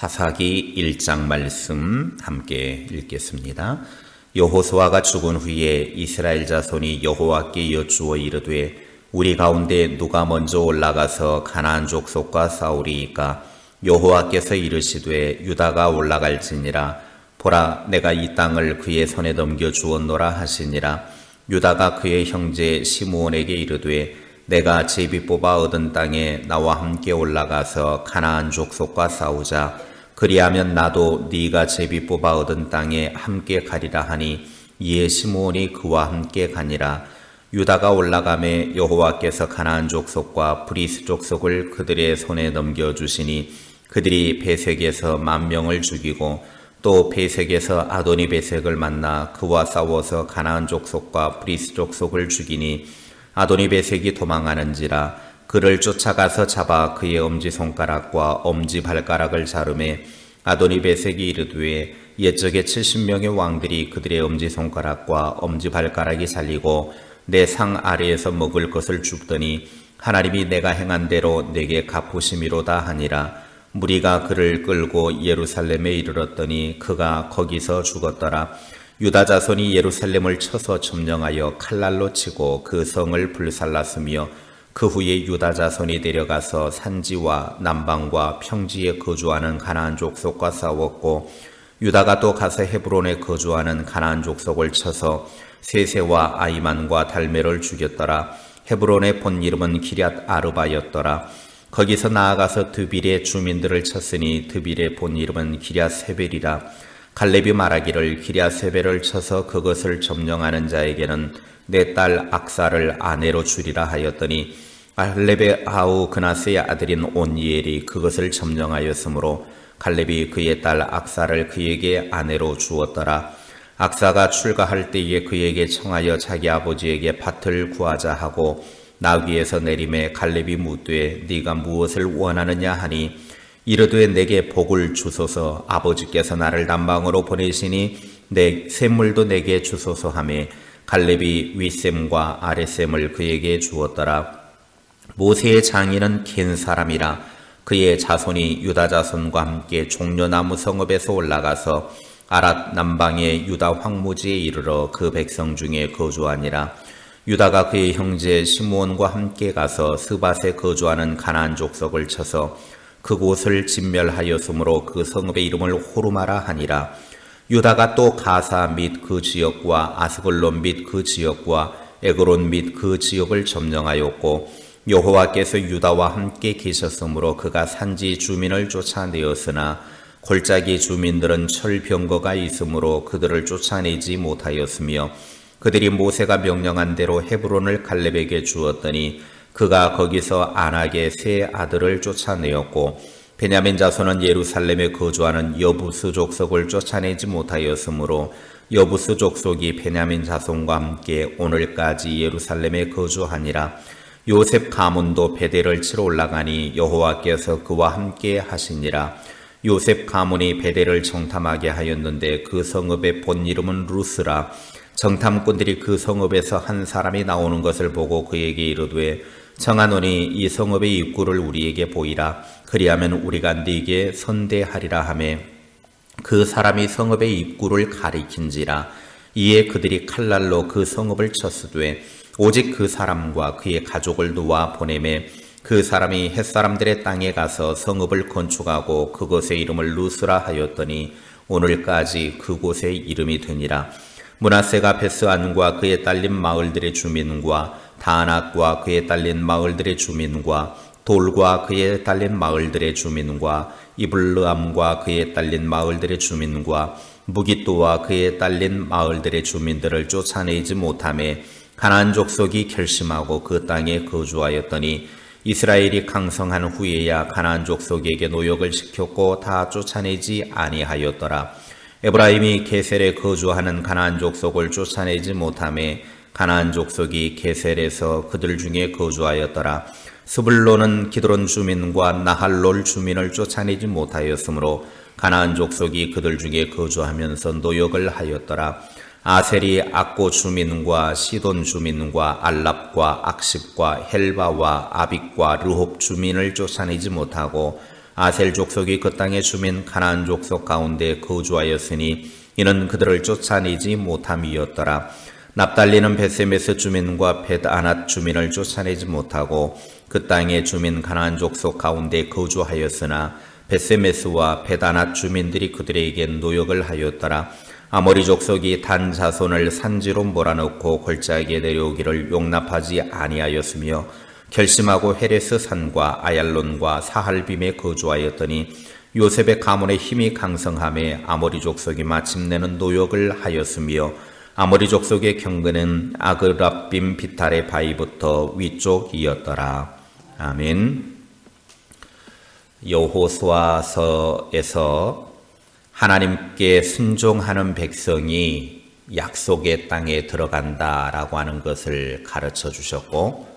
사사기 1장 말씀 함께 읽겠습니다. 여호수아가 죽은 후에 이스라엘 자손이 여호와께 여쭈어 이르되 우리 가운데 누가 먼저 올라가서 가나안 족속과 싸우리이까? 여호와께서 이르시되 유다가 올라갈지니라. 보라, 내가 이 땅을 그의 손에 넘겨 주었노라 하시니라. 유다가 그의 형제 시므온에게 이르되 내가 제비 뽑아 얻은 땅에 나와 함께 올라가서 가나안 족속과 싸우자. 그리하면 나도 네가 제비 뽑아 얻은 땅에 함께 가리라 하니 이에 시므온이 그와 함께 가니라. 유다가 올라가매 여호와께서 가나안 족속과 브리스 족속을 그들의 손에 넘겨주시니 그들이 베색에서 10,000명을 죽이고 또 베색에서 아도니 베색을 만나 그와 싸워서 가나안 족속과 브리스 족속을 죽이니 아도니 베색이 도망하는지라. 그를 쫓아가서 잡아 그의 엄지손가락과 엄지발가락을 자르매 아도니 베색이 이르되 옛적에 70명의 왕들이 그들의 엄지손가락과 엄지발가락이 잘리고 내 상 아래에서 먹을 것을 줍더니 하나님이 내가 행한 대로 내게 갚으심이로다 하니라. 무리가 그를 끌고 예루살렘에 이르렀더니 그가 거기서 죽었더라. 유다 자손이 예루살렘을 쳐서 점령하여 칼날로 치고 그 성을 불살랐으며 그 후에 유다 자손이 데려가서 산지와 남방과 평지에 거주하는 가나안 족속과 싸웠고 유다가 또 가서 헤브론에 거주하는 가나안 족속을 쳐서 세세와 아이만과 달메를 죽였더라. 헤브론의 본 이름은 기럇 아르바였더라. 거기서 나아가서 드빌의 주민들을 쳤으니 드빌의 본 이름은 기럇 세벨이라. 갈렙이 말하기를 기럇 세벨을 쳐서 그것을 점령하는 자에게는 내 딸 악사를 아내로 주리라 하였더니 갈렙의 아우 그나스의 아들인 온니엘이 그것을 점령하였으므로 갈렙이 그의 딸 악사를 그에게 아내로 주었더라. 악사가 출가할 때에 그에게 청하여 자기 아버지에게 밭을 구하자 하고 나귀에서 내림에 갈렙이 묻되 네가 무엇을 원하느냐 하니 이르되 내게 복을 주소서. 아버지께서 나를 남방으로 보내시니 내 샘물도 내게 주소서 하매 갈렙이 윗샘과 아랫샘을 그에게 주었더라. 모세의 장인은 겐 사람이라. 그의 자손이 유다 자손과 함께 종려나무 성읍에서 올라가서 아랏 남방의 유다 황무지에 이르러 그 백성 중에 거주하니라. 유다가 그의 형제 시므온과 함께 가서 스밧에 거주하는 가나안 족속을 쳐서 그곳을 진멸하였으므로 그 성읍의 이름을 호르마라 하니라. 유다가 또 가사 및 그 지역과 아스글론 및 그 지역과 에그론 및 그 지역을 점령하였고 여호와께서 유다와 함께 계셨으므로 그가 산지 주민을 쫓아내었으나 골짜기 주민들은 철병거가 있으므로 그들을 쫓아내지 못하였으며 그들이 모세가 명령한 대로 헤브론을 갈렙에게 주었더니 그가 거기서 안악의 세 아들을 쫓아내었고 베냐민 자손은 예루살렘에 거주하는 여부스 족속을 쫓아내지 못하였으므로 여부스 족속이 베냐민 자손과 함께 오늘까지 예루살렘에 거주하니라. 요셉 가문도 베델을 치러 올라가니 여호와께서 그와 함께 하시니라. 요셉 가문이 베델을 정탐하게 하였는데 그 성읍의 본 이름은 루스라. 정탐꾼들이 그 성읍에서 한 사람이 나오는 것을 보고 그에게 이르되 청하노니 이 성읍의 입구를 우리에게 보이라. 그리하면 우리가 네게 선대하리라 하매 그 사람이 성읍의 입구를 가리킨지라. 이에 그들이 칼날로 그 성읍을 쳤으되 오직 그 사람과 그의 가족을 놓아 보내매 그 사람이 햇사람들의 땅에 가서 성읍을 건축하고 그곳의 이름을 루스라 하였더니 오늘까지 그곳의 이름이 되니라. 므낫세가 베스안과 그의 딸린 마을들의 주민과 다낙과 그의 딸린 마을들의 주민과 돌과 그의 딸린 마을들의 주민과 이블르암과 그의 딸린 마을들의 주민과 무깃도와 그의 딸린 마을들의 주민들을 쫓아내지 못하매 가나안 족속이 결심하고 그 땅에 거주하였더니 이스라엘이 강성한 후에야 가나안 족속에게 노역을 시켰고 다 쫓아내지 아니하였더라. 에브라임이 게셀에 거주하는 가나안 족속을 쫓아내지 못하매 가나안 족속이 게셀에서 그들 중에 거주하였더라. 스불론은 기드론 주민과 나할롤 주민을 쫓아내지 못하였으므로 가나안 족속이 그들 중에 거주하면서 노역을 하였더라. 아셀이 악고 주민과 시돈 주민과 알랍과 악십과 헬바와 아빅과 르홉 주민을 쫓아내지 못하고 아셀 족속이 그 땅의 주민 가나안 족속 가운데 거주하였으니 이는 그들을 쫓아내지 못함이었더라. 납달리는 벳세메스 주민과 벳아낫 주민을 쫓아내지 못하고 그 땅의 주민 가나안 족속 가운데 거주하였으나 벳세메스와 벳아낫 주민들이 그들에게 노역을 하였더라. 아모리 족속이 단 자손을 산지로 몰아넣고 골짜기에 내려오기를 용납하지 아니하였으며 결심하고 헤레스 산과 아얄론과 사할빔에 거주하였더니 요셉의 가문의 힘이 강성함에 아모리 족속이 마침내는 노역을 하였으며 아모리 족속의 경근은 아그랍빔 비탈의 바위부터 위쪽이었더라. 아멘. 여호수아서에서 하나님께 순종하는 백성이 약속의 땅에 들어간다라고 하는 것을 가르쳐 주셨고,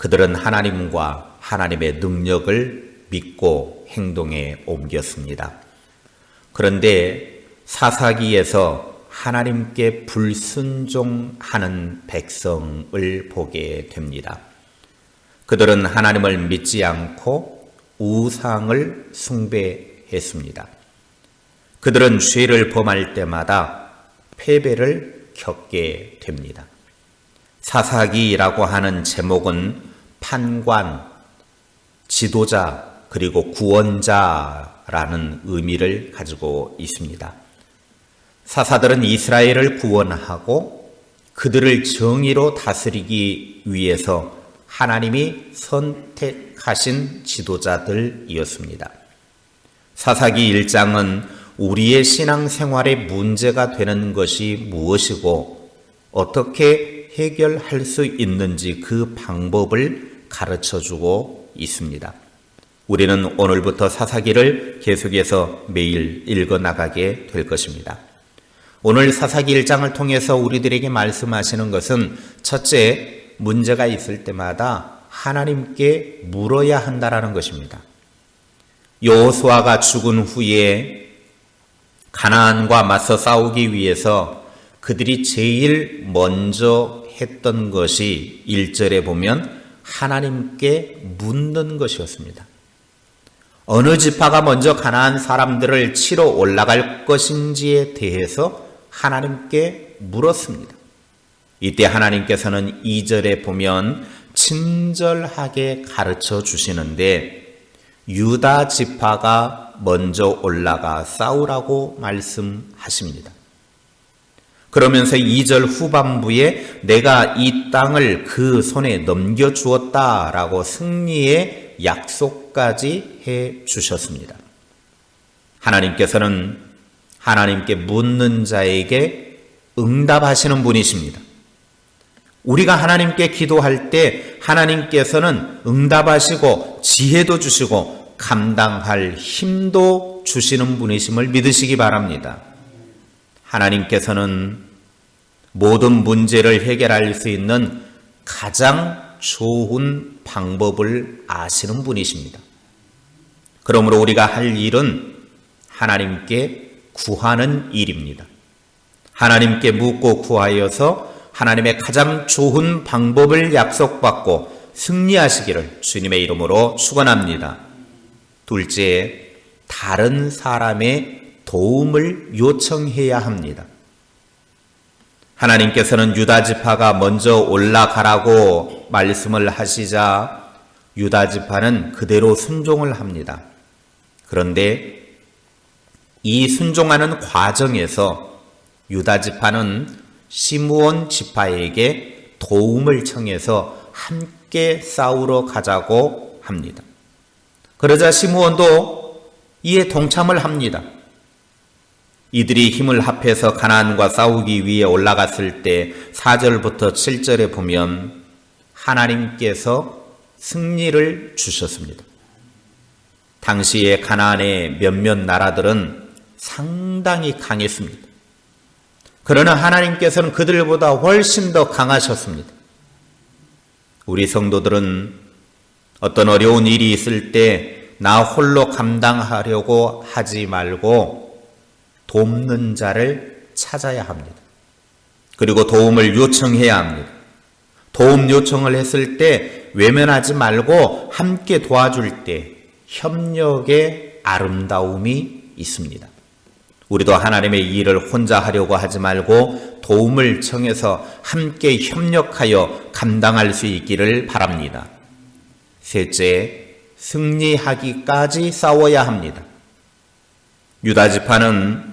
그들은 하나님과 하나님의 능력을 믿고 행동에 옮겼습니다. 그런데 사사기에서 하나님께 불순종하는 백성을 보게 됩니다. 그들은 하나님을 믿지 않고 우상을 숭배했습니다. 그들은 죄를 범할 때마다 패배를 겪게 됩니다. 사사기라고 하는 제목은 판관, 지도자, 그리고 구원자라는 의미를 가지고 있습니다. 사사들은 이스라엘을 구원하고 그들을 정의로 다스리기 위해서 하나님이 선택하신 지도자들이었습니다. 사사기 1장은 우리의 신앙생활에 문제가 되는 것이 무엇이고 어떻게 해결할 수 있는지 그 방법을 가르쳐주고 있습니다. 우리는 오늘부터 사사기를 계속해서 매일 읽어나가게 될 것입니다. 오늘 사사기 1장을 통해서 우리들에게 말씀하시는 것은 첫째, 문제가 있을 때마다 하나님께 물어야 한다라는 것입니다. 여호수아가 죽은 후에 가나안과 맞서 싸우기 위해서 그들이 제일 먼저 했던 것이 1절에 보면 하나님께 묻는 것이었습니다. 어느 지파가 먼저 가나안 사람들을 치러 올라갈 것인지에 대해서 하나님께 물었습니다. 이때 하나님께서는 2절에 보면 친절하게 가르쳐 주시는데 유다 지파가 먼저 올라가 싸우라고 말씀하십니다. 그러면서 2절 후반부에 내가 이 땅을 그 손에 넘겨주었다라고 승리의 약속까지 해 주셨습니다. 하나님께서는 하나님께 묻는 자에게 응답하시는 분이십니다. 우리가 하나님께 기도할 때 하나님께서는 응답하시고 지혜도 주시고 감당할 힘도 주시는 분이심을 믿으시기 바랍니다. 하나님께서는 모든 문제를 해결할 수 있는 가장 좋은 방법을 아시는 분이십니다. 그러므로 우리가 할 일은 하나님께 구하는 일입니다. 하나님께 묻고 구하여서 하나님의 가장 좋은 방법을 약속받고 승리하시기를 주님의 이름으로 축원합니다. 둘째, 다른 사람의 도움을 요청해야 합니다. 하나님께서는 유다 지파가 먼저 올라가라고 말씀을 하시자 유다 지파는 그대로 순종을 합니다. 그런데 이 순종하는 과정에서 유다 지파는 시므온 지파에게 도움을 청해서 함께 싸우러 가자고 합니다. 그러자 시므온도 이에 동참을 합니다. 이들이 힘을 합해서 가나안과 싸우기 위해 올라갔을 때 4절부터 7절에 보면 하나님께서 승리를 주셨습니다. 당시에 가나안의 몇몇 나라들은 상당히 강했습니다. 그러나 하나님께서는 그들보다 훨씬 더 강하셨습니다. 우리 성도들은 어떤 어려운 일이 있을 때 나 홀로 감당하려고 하지 말고 돕는 자를 찾아야 합니다. 그리고 도움을 요청해야 합니다. 도움 요청을 했을 때 외면하지 말고 함께 도와줄 때 협력의 아름다움이 있습니다. 우리도 하나님의 일을 혼자 하려고 하지 말고 도움을 청해서 함께 협력하여 감당할 수 있기를 바랍니다. 셋째, 승리하기까지 싸워야 합니다. 유다 지파는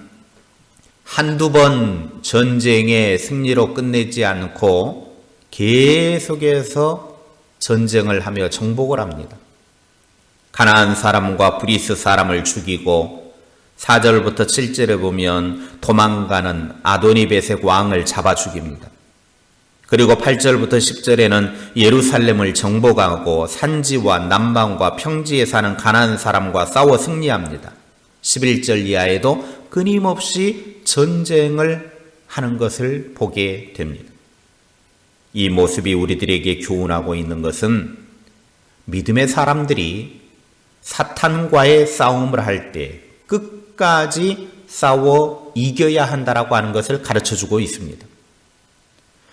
한두 번 전쟁의 승리로 끝내지 않고 계속해서 전쟁을 하며 정복을 합니다. 가나안 사람과 브리스 사람을 죽이고 4절부터 7절에 보면 도망가는 아도니베색 왕을 잡아 죽입니다. 그리고 8절부터 10절에는 예루살렘을 정복하고 산지와 남방과 평지에 사는 가나안 사람과 싸워 승리합니다. 11절 이하에도 끊임없이 전쟁을 하는 것을 보게 됩니다. 이 모습이 우리들에게 교훈하고 있는 것은 믿음의 사람들이 사탄과의 싸움을 할 때 끝까지 싸워 이겨야 한다라고 하는 것을 가르쳐주고 있습니다.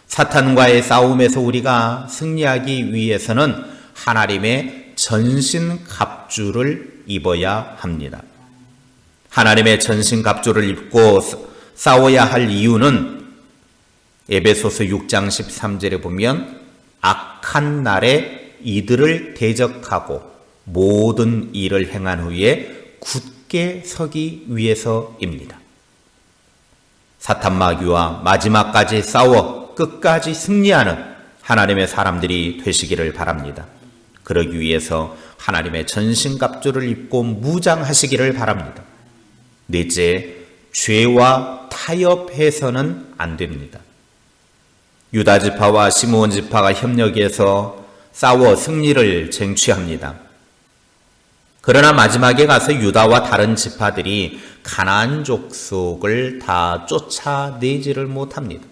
사탄과의 싸움에서 우리가 승리하기 위해서는 하나님의 전신갑주를 입어야 합니다. 하나님의 전신갑주를 입고 싸워야 할 이유는 에베소서 6장 13절에 보면 악한 날에 이들을 대적하고 모든 일을 행한 후에 굳게 서기 위해서입니다. 사탄 마귀와 마지막까지 싸워 끝까지 승리하는 하나님의 사람들이 되시기를 바랍니다. 그러기 위해서 하나님의 전신갑주를 입고 무장하시기를 바랍니다. 넷째, 죄와 타협해서는 안 됩니다. 유다 지파와 시므온 지파가 협력해서 싸워 승리를 쟁취합니다. 그러나 마지막에 가서 유다와 다른 지파들이 가나안 족속을 다 쫓아내지를 못합니다.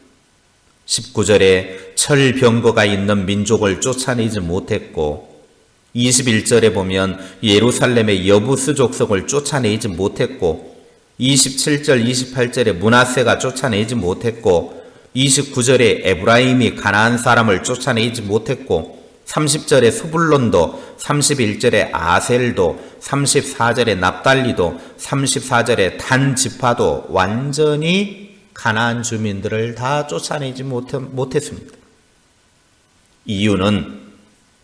19절에 철병거가 있는 민족을 쫓아내지 못했고 21절에 보면 예루살렘의 여부스 족속을 쫓아내지 못했고 27절, 28절에 므낫세가 쫓아내지 못했고 29절에 에브라임이 가나안 사람을 쫓아내지 못했고 30절에 스불론도, 31절에 아셀도, 34절에 납달리도, 34절에 단 지파도 완전히 가나안 주민들을 다 쫓아내지 못했습니다. 이유는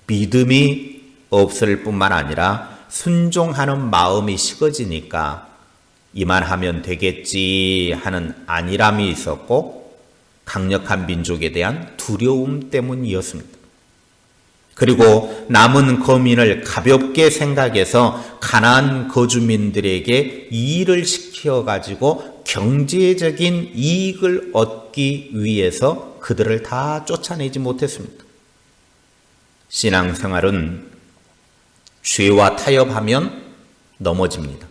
믿음이 없을 뿐만 아니라 순종하는 마음이 식어지니까 이만하면 되겠지 하는 안일함이 있었고 강력한 민족에 대한 두려움 때문이었습니다. 그리고 남은 거민을 가볍게 생각해서 가나안 거주민들에게 일을 시켜가지고 경제적인 이익을 얻기 위해서 그들을 다 쫓아내지 못했습니다. 신앙생활은 죄와 타협하면 넘어집니다.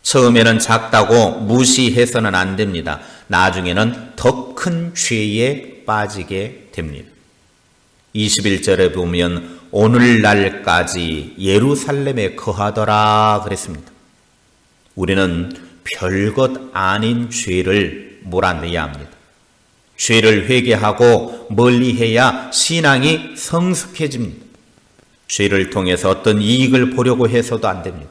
처음에는 작다고 무시해서는 안 됩니다. 나중에는 더 큰 죄에 빠지게 됩니다. 21절에 보면 오늘날까지 예루살렘에 거하더라 그랬습니다. 우리는 별것 아닌 죄를 몰아내야 합니다. 죄를 회개하고 멀리해야 신앙이 성숙해집니다. 죄를 통해서 어떤 이익을 보려고 해서도 안 됩니다.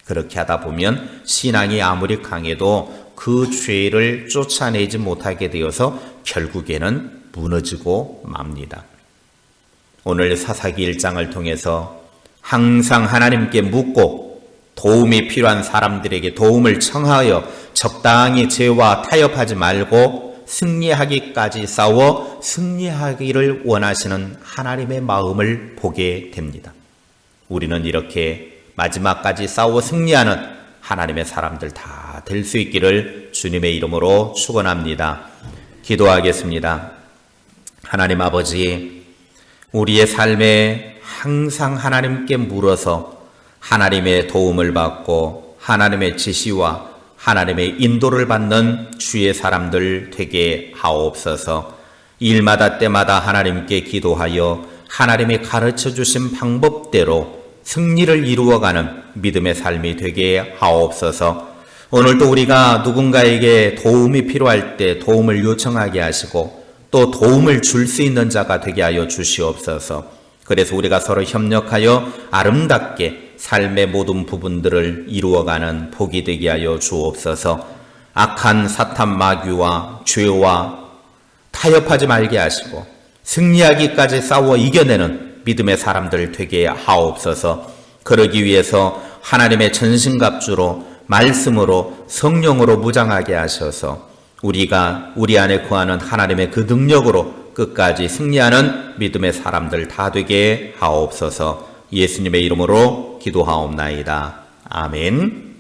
그렇게 하다 보면 신앙이 아무리 강해도 그 죄를 쫓아내지 못하게 되어서 결국에는 무너지고 맙니다. 오늘 사사기 1장을 통해서 항상 하나님께 묻고 도움이 필요한 사람들에게 도움을 청하여 적당히 죄와 타협하지 말고 승리하기까지 싸워 승리하기를 원하시는 하나님의 마음을 보게 됩니다. 우리는 이렇게 마지막까지 싸워 승리하는 하나님의 사람들 다 될 수 있기를 주님의 이름으로 축원합니다. 기도하겠습니다. 하나님 아버지, 우리의 삶에 항상 하나님께 물어서 하나님의 도움을 받고 하나님의 지시와 하나님의 인도를 받는 주의 사람들 되게 하옵소서. 일마다 때마다 하나님께 기도하여 하나님이 가르쳐 주신 방법대로 승리를 이루어가는 믿음의 삶이 되게 하옵소서. 오늘도 우리가 누군가에게 도움이 필요할 때 도움을 요청하게 하시고 또 도움을 줄 수 있는 자가 되게 하여 주시옵소서. 그래서 우리가 서로 협력하여 아름답게 삶의 모든 부분들을 이루어가는 복이 되게 하여 주옵소서. 악한 사탄 마귀와 죄와 타협하지 말게 하시고 승리하기까지 싸워 이겨내는 믿음의 사람들 되게 하옵소서. 그러기 위해서 하나님의 전신갑주로 말씀으로 성령으로 무장하게 하셔서 우리가 우리 안에 거하는 하나님의 그 능력으로 끝까지 승리하는 믿음의 사람들 다 되게 하옵소서. 예수님의 이름으로 기도하옵나이다. 아멘.